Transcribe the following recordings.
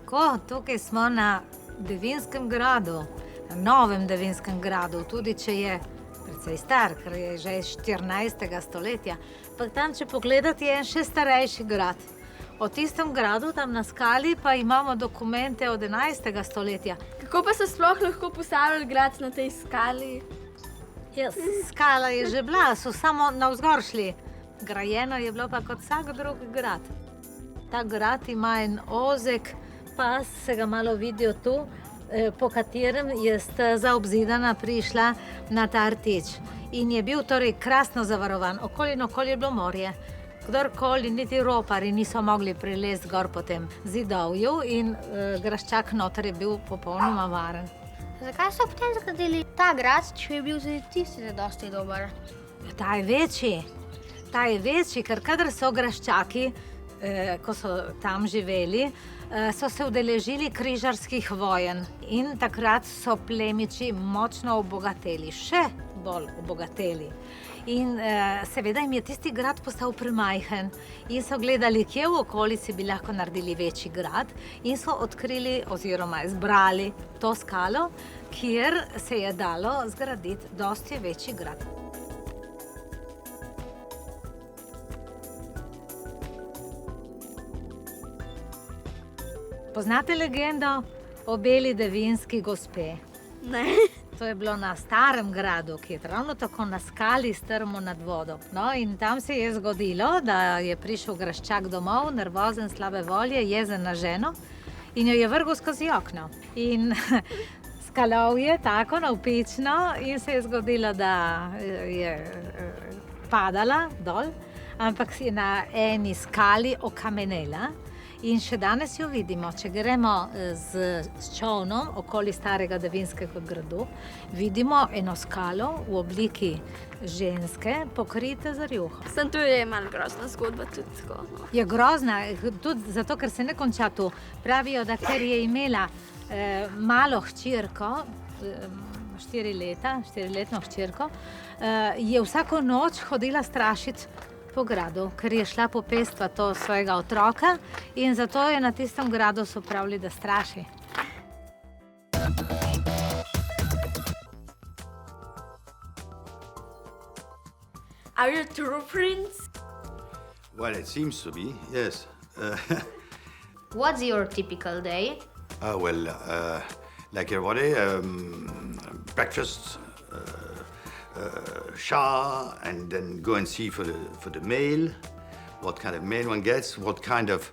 Tako, tukaj smo na Devinskem gradu, na novem Devinskem gradu, tudi če je precej star, ker je že iz 14. stoletja. Pa tam, če pogledate, je en še starejši grad. O tistem gradu tam na skali pa imamo dokumente od 11. stoletja. Kako pa so sploh lahko postavili grad na tej skali? Ja, skala je že bila, so samo navzgor šli. Grajeno je bilo pa kot vsak drug grad. Ta grad ima en ozek pas, se ga malo vidijo tu, po katerem je steza obzidana prišla na ta rtič. In je bil torej krasno zavarovan, okoli in okoli je bilo morje. Kdorkoli, niti ropari niso mogli prilezti gor po tem zidovju in graščak noter je bil popolnoma varen. Zakaj so potem zgradili ta grad, če je bil tisti dosti dober? Ta je večji, ker kadar so graščaki, ko so tam živeli, so se udeležili križarskih vojen in takrat so plemiči močno obogateli, še bolj obogateli. In seveda jim je tisti grad postal premajhen in so gledali, kje v okolici bi lahko naredili večji grad in so odkrili oziroma izbrali to skalo, kjer se je dalo zgraditi dosti večji grad. Poznate legendo o beli devinski gospe? Ne. To je bilo na starem gradu, ki je ravno tako na skali strmo nad vodo. No, in tam se je zgodilo, da je prišel graščak domov, nervozen, slabe volje, jezen na ženo in jo je vrgel skozi okno. In skalov je tako navpično in se je zgodilo, da je padala dol, ampak si na eni skali okamenela. In še danes jo vidimo, če gremo s čolnom okoli starega Devinskega gradu, vidimo eno skalo v obliki ženske, pokrite z rjuho. Sem tu je malo grozna zgodba tudi tako. Je grozna, tudi zato, ker se ne konča tu. Pravijo, da ker je imela malo hčerko, 4-letno hčerko, je vsako noč hodila strašiti po gradu, ker je šla popestva to svojega otroka in zato je na tistem gradu so pravili, da straši. Are you true prince? Well, it seems to be, yes. What's your typical day? Like everybody, breakfast, shower, and then go and see for the mail, what kind of mail one gets, what kind of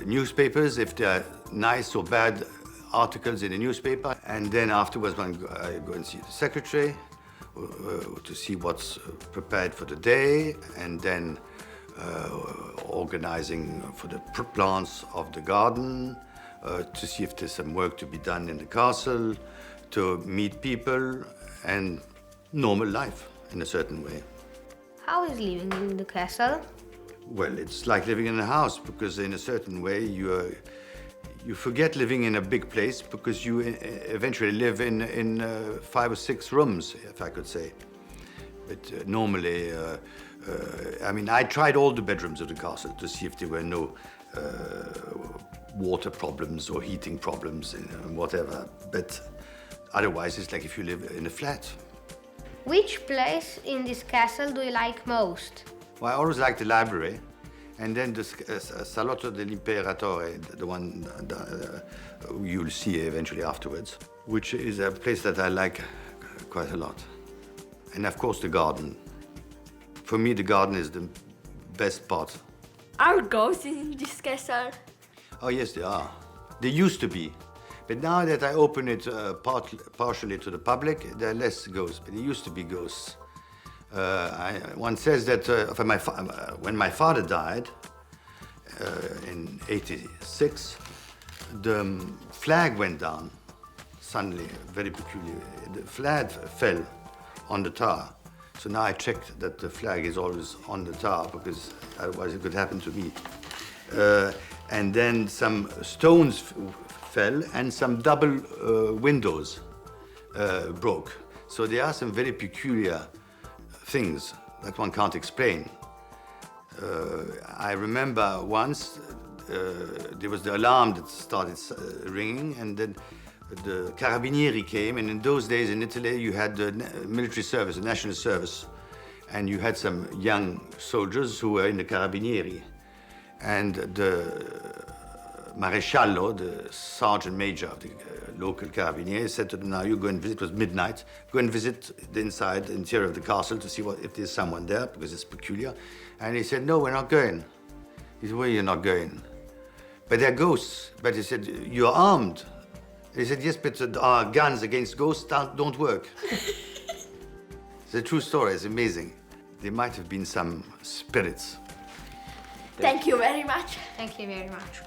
newspapers, if there are nice or bad articles in the newspaper. And then afterwards I go and see the secretary to see what's prepared for the day, and then organizing for the plants of the garden, to see if there's some work to be done in the castle, to meet people, and normal life in a certain way. How is living in the castle? Well, it's like living in a house, because in a certain way you forget living in a big place, because you eventually live in 5 or 6 rooms, if I could say. But normally, I tried all the bedrooms of the castle to see if there were no water problems or heating problems and whatever. But otherwise, it's like if you live in a flat. Which place in this castle do you like most? Well, I always liked the library, and then the Salotto dell'Imperatore, the one you'll see eventually afterwards, which is a place that I like quite a lot. And of course the garden. For me, the garden is the best part. Are ghosts in this castle? Oh yes, there are. There used to be. But now that I open it partially to the public, there are less ghosts, but there used to be ghosts. One says that when my father died in '86, the flag went down suddenly, very peculiar. The flag fell on the tower. So now I checked that the flag is always on the tower, because otherwise it could happen to me. And then some stones fell and some double windows broke. So there are some very peculiar things that one can't explain. I remember once there was the alarm that started ringing, and then the Carabinieri came. And in those days in Italy, you had the military service, the national service, and you had some young soldiers who were in the Carabinieri. And the Maresciallo, the sergeant major of the local Carabinieri, said to them, now you go and visit, it was midnight, go and visit the interior of the castle to see if there's someone there, because it's peculiar. And he said, no, we're not going. He said, well, you're not going. But they're ghosts. But he said, you're armed. He said, yes, but our guns against ghosts don't work. It's a true story, it's amazing. There might have been some spirits. Thank you very much. Thank you very much.